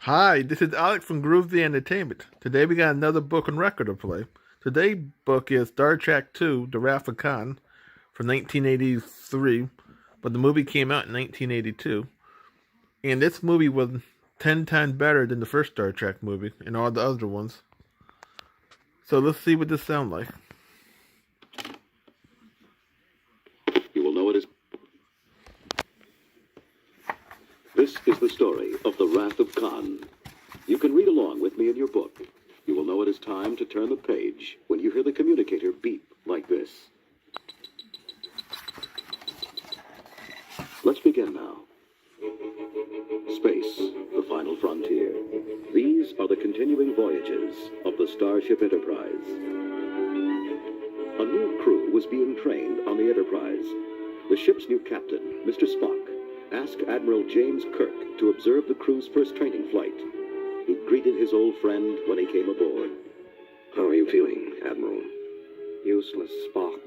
Hi, this is Alex from Groove the Entertainment. Today we got another book and record to play. Today's book is Star Trek II, The Wrath of Khan from 1983, but the movie came out in 1982. And this movie was 10 times better than the first Star Trek movie and all the other ones. So let's see what this sounds like. You will know it as... This is the story of the Wrath of Khan. You can read along with me in your book. You will know it is time to turn the page when you hear the communicator beep like this. Let's begin now. Space, the final frontier. These are the continuing voyages of the Starship Enterprise. A new crew was being trained on the Enterprise. The ship's new captain, Mr. Spock, asked Admiral James Kirk to observe the crew's first training flight. He greeted his old friend when he came aboard. How are you feeling, Admiral? Useless, Spock.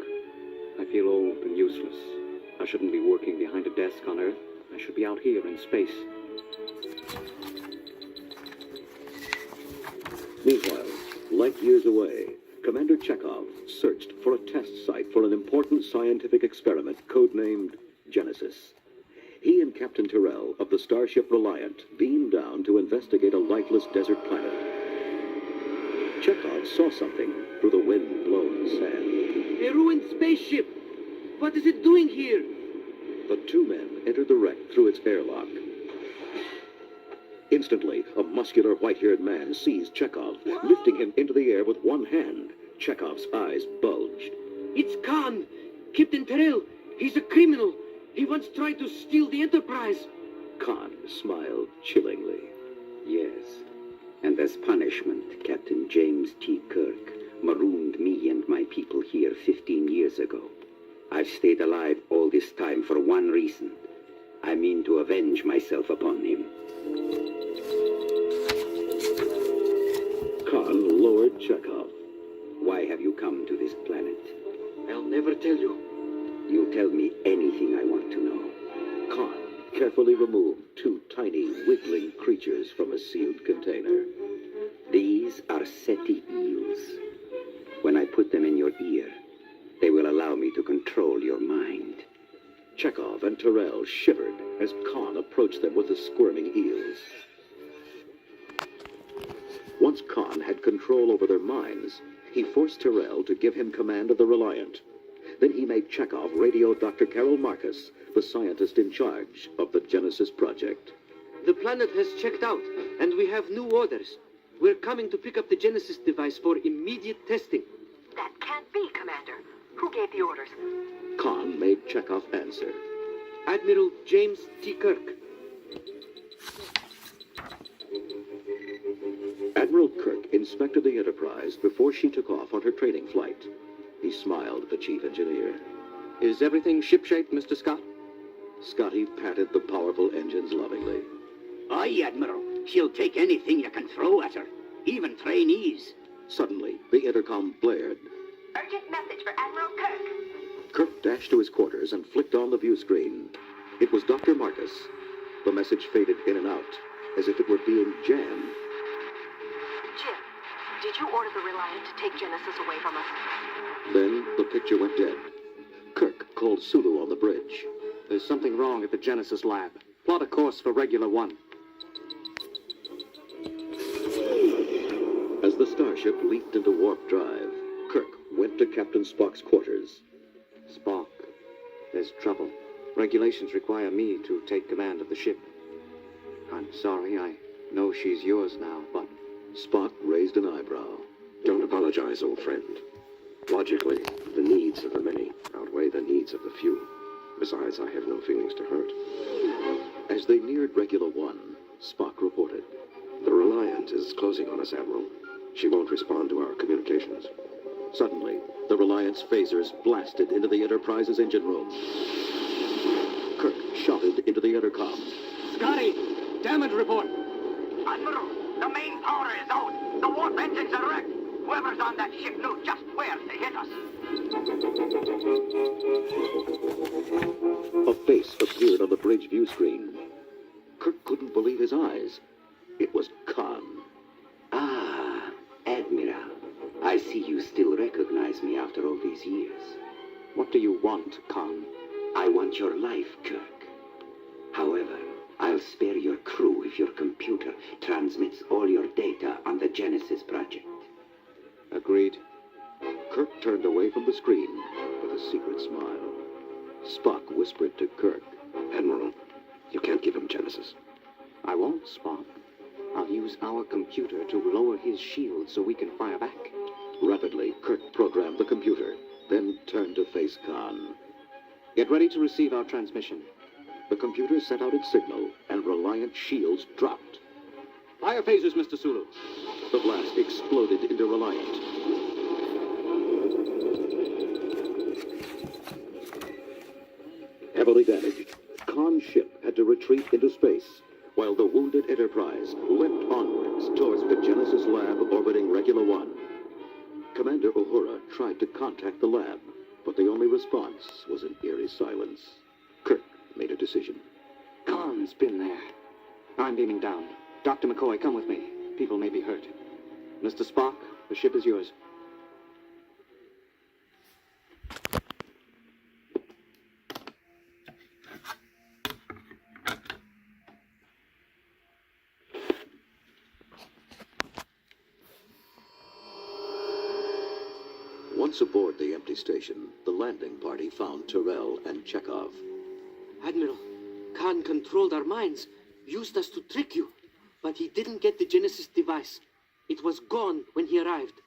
I feel old and useless. I shouldn't be working behind a desk on Earth. I should be out here in space. Meanwhile, light years away, Commander Chekhov searched for a test site for an important scientific experiment codenamed Genesis. He and Captain Tyrrell of the Starship Reliant beamed down to investigate a lifeless desert planet. Chekhov saw something through the wind-blown sand. A ruined spaceship! What is it doing here? The two men entered the wreck through its airlock. Instantly, a muscular white-haired man seized Chekhov, lifting him into the air with one hand. Chekhov's eyes bulged. It's Khan! Captain Tyrrell! He's a criminal! He once tried to steal the Enterprise! Khan smiled chillingly. Yes, and as punishment, Captain James T. Kirk marooned me and my people here 15 years ago. I've stayed alive all this time for one reason. I mean to avenge myself upon him. Khan lowered Chekhov. Why have you come to this planet? I'll never tell you. You'll tell me anything I want to know. Khan carefully removed two tiny, wiggling creatures from a sealed container. These are Seti eels. When I put them in your ear, they will allow me to control your mind. Chekhov and Tyrrell shivered as Khan approached them with the squirming eels. Once Khan had control over their minds, he forced Tyrrell to give him command of the Reliant. Then he made Chekhov radio Dr. Carol Marcus, the scientist in charge of the Genesis project. The planet has checked out, and we have new orders. We're coming to pick up the Genesis device for immediate testing. That can't be, Commander. Who gave the orders? Khan made Chekhov answer. Admiral James T. Kirk. Admiral Kirk inspected the Enterprise before she took off on her training flight. He smiled at the chief engineer. Is everything shipshape, Mr. Scott? Scotty patted the powerful engines lovingly. Aye, Admiral. She'll take anything you can throw at her, even trainees. Suddenly, the intercom blared. Urgent message for Admiral Kirk. Kirk dashed to his quarters and flicked on the view screen. It was Dr. Marcus. The message faded in and out, as if it were being jammed. Jim, did you order the Reliant to take Genesis away from us? Then the picture went dead. Kirk called Sulu on the bridge. There's something wrong at the Genesis lab. Plot a course for Regular 1. As the starship leaped into warp drive, Kirk went to Captain Spock's quarters. Spock, there's trouble. Regulations require me to take command of the ship. I'm sorry, I know she's yours now, but... Spock raised an eyebrow. Don't apologize, old friend. Logically, the needs of the many outweigh the needs of the few. Besides, I have no feelings to hurt. As they neared Regular 1, Spock reported. The Reliant is closing on us, Admiral. She won't respond to our communications. Suddenly, the Reliant's phasers blasted into the Enterprise's engine room. Kirk shouted into the intercom. Scotty! Damage report! Admiral, the main power is out. The warp engines are wrecked. Whoever's on that ship knew just where to hit us. A face appeared on the bridge view screen. Kirk couldn't believe his eyes. It was Khan. Ah, Admiral. I see you still recognize me after all these years. What do you want, Khan? I want your life, Kirk. However, I'll spare your crew if your computer transmits all your data on the Genesis project. Agreed. Kirk turned away from the screen with a secret smile. Spock whispered to Kirk. Admiral, you can't give him Genesis. I won't, Spock. I'll use our computer to lower his shield so we can fire back. Rapidly, Kirk programmed the computer, then turned to face Khan. Get ready to receive our transmission. The computer sent out its signal, and Reliant shields dropped. Fire phasers, Mr. Sulu. The blast exploded into Reliant. Heavily damaged, Khan's ship had to retreat into space, while the wounded Enterprise leapt onwards towards the Genesis lab orbiting Regula 1. Commander Uhura tried to contact the lab, but the only response was an eerie silence. Kirk made a decision. Khan's been there. I'm beaming down. Dr. McCoy, come with me. People may be hurt. Mr. Spock, the ship is yours. Once aboard the empty station, the landing party found Terrell and Chekhov. Admiral, Khan controlled our minds, used us to trick you. But he didn't get the Genesis device. It was gone when he arrived.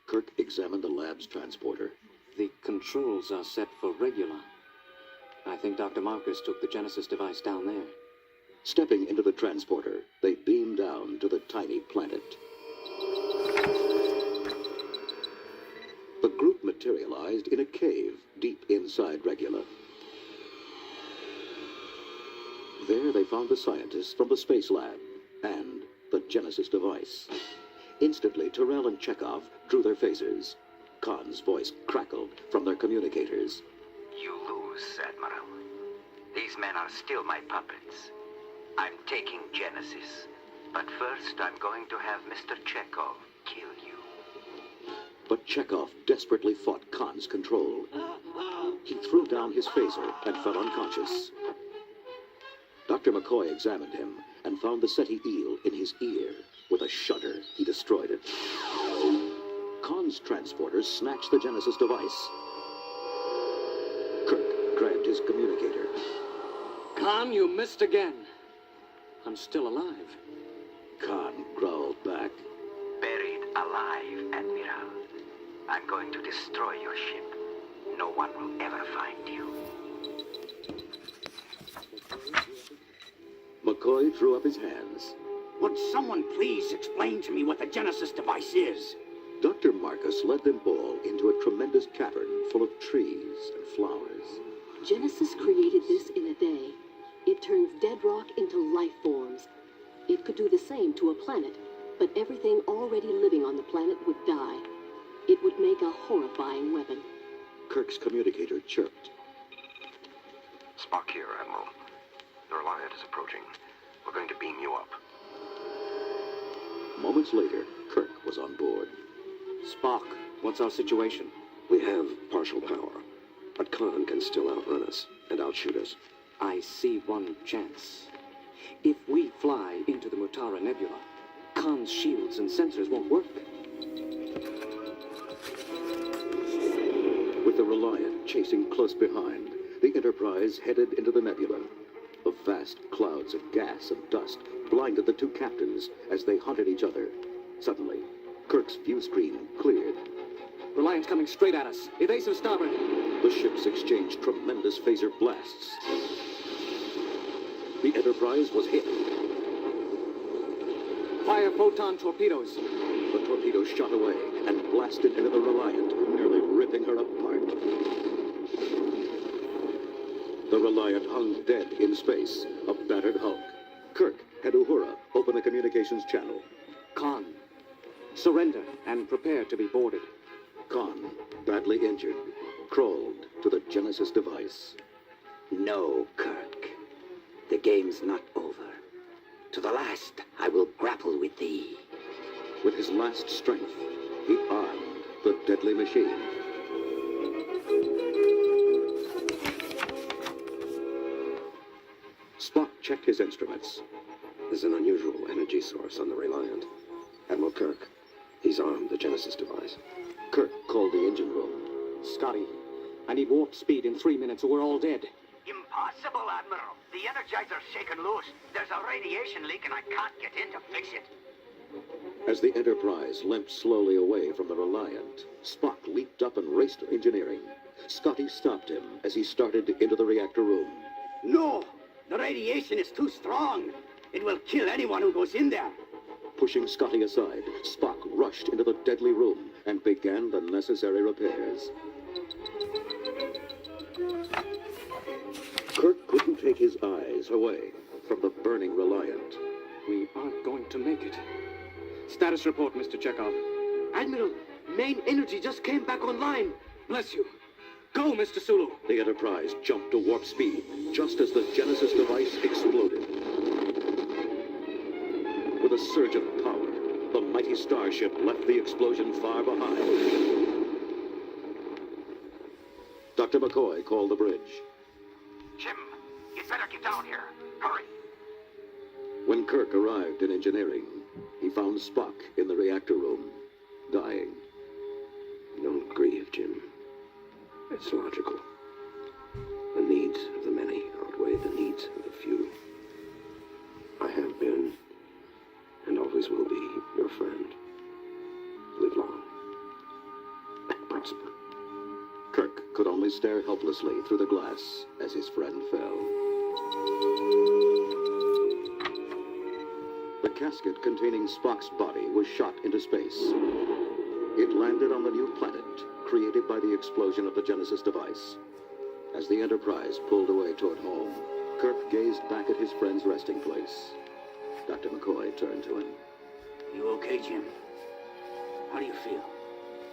Kirk examined the lab's transporter. The controls are set for Regula. I think Dr. Marcus took the Genesis device down there. Stepping into the transporter, they beamed down to the tiny planet. The group materialized in a cave deep inside Regula. There they found the scientists from the space lab and the Genesis device. Instantly, Terrell and Chekhov drew their phasers. Khan's voice crackled from their communicators. You lose, Admiral. These men are still my puppets. I'm taking Genesis. But first, I'm going to have Mr. Chekhov kill you. But Chekhov desperately fought Khan's control. He threw down his phaser and fell unconscious. Dr. McCoy examined him and found the SETI eel in his ear. With a shudder, he destroyed it. Khan's transporters snatched the Genesis device. Kirk grabbed his communicator. Khan, you missed again. I'm still alive. Khan growled back. Buried alive, Admiral. I'm going to destroy your ship. No one will ever find you. McCoy threw up his hands. Would someone please explain to me what the Genesis device is? Dr. Marcus led them all into a tremendous cavern full of trees and flowers. Genesis created this in a day. It turns dead rock into life forms. It could do the same to a planet, but everything already living on the planet would die. It would make a horrifying weapon. Kirk's communicator chirped. Spock here, Admiral. The Reliant is approaching. We're going to beam you up. Moments later, Kirk was on board. Spock, what's our situation? We have partial power, but Khan can still outrun us and outshoot us. I see one chance. If we fly into the Mutara Nebula, Khan's shields and sensors won't work. With the Reliant chasing close behind, the Enterprise headed into the nebula. The vast clouds of gas and dust blinded the two captains as they hunted each other. Suddenly, Kirk's view screen cleared. Reliant's coming straight at us. Evasive starboard. The ships exchanged tremendous phaser blasts. The Enterprise was hit. Fire photon torpedoes. The torpedo shot away and blasted into the Reliant, nearly ripping her apart. The Reliant hung dead in space, a battered hulk. Kirk had Uhura open the communications channel. Khan, surrender and prepare to be boarded. Khan, badly injured, crawled to the Genesis device. No, Kirk. The game's not over. To the last, I will grapple with thee. With his last strength, he armed the deadly machine. Spock checked his instruments. There's an unusual energy source on the Reliant. Admiral Kirk, he's armed the Genesis device. Kirk called the engine room. Scotty, I need warp speed in 3 minutes or we're all dead. Impossible, Admiral. The Energizer's shaken loose. There's a radiation leak and I can't get in to fix it. As the Enterprise limped slowly away from the Reliant, Spock leaped up and raced to engineering. Scotty stopped him as he started into the reactor room. No! The radiation is too strong. It will kill anyone who goes in there. Pushing Scotty aside, Spock rushed into the deadly room and began the necessary repairs. Kirk couldn't take his eyes away from the burning Reliant. We aren't going to make it. Status report, Mr. Chekhov. Admiral, main energy just came back online. Bless you. Go, Mr. Sulu. The Enterprise jumped to warp speed just as the Genesis device exploded. With a surge of power, the mighty starship left the explosion far behind. Dr. McCoy called the bridge. Jim, you'd better get down here. Hurry. When Kirk arrived in engineering, he found Spock in the reactor room, dying. Don't grieve, Jim. It's logical. The needs of the many outweigh the needs of the few. I have been, and always will be, your friend. Live long and prosper. Kirk could only stare helplessly through the glass as his friend fell. The casket containing Spock's body was shot into space. It landed on the new planet, created by the explosion of the Genesis device. As the Enterprise pulled away toward home, Kirk gazed back at his friend's resting place. Dr. McCoy turned to him. You okay, Jim? How do you feel?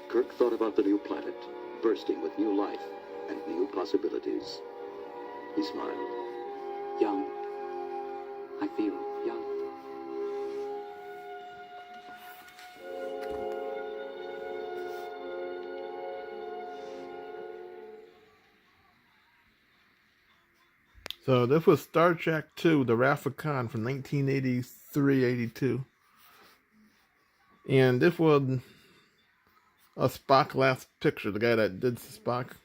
Kirk thought about the new planet, bursting with new life and new possibilities. He smiled. Young. I feel young. So this was Star Trek II, The Wrath of Khan from 1983-82. And this was a Spock last picture, the guy that did Spock.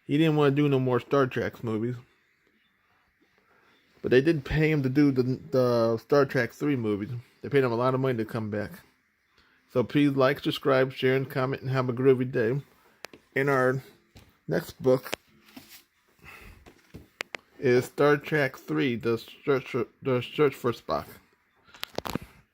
He didn't want to do no more Star Trek movies. But they did pay him to do the Star Trek 3 movies. They paid him a lot of money to come back. So please like, subscribe, share, and comment, and have a groovy day. In our next book is Star Trek 3, The Search for Spock.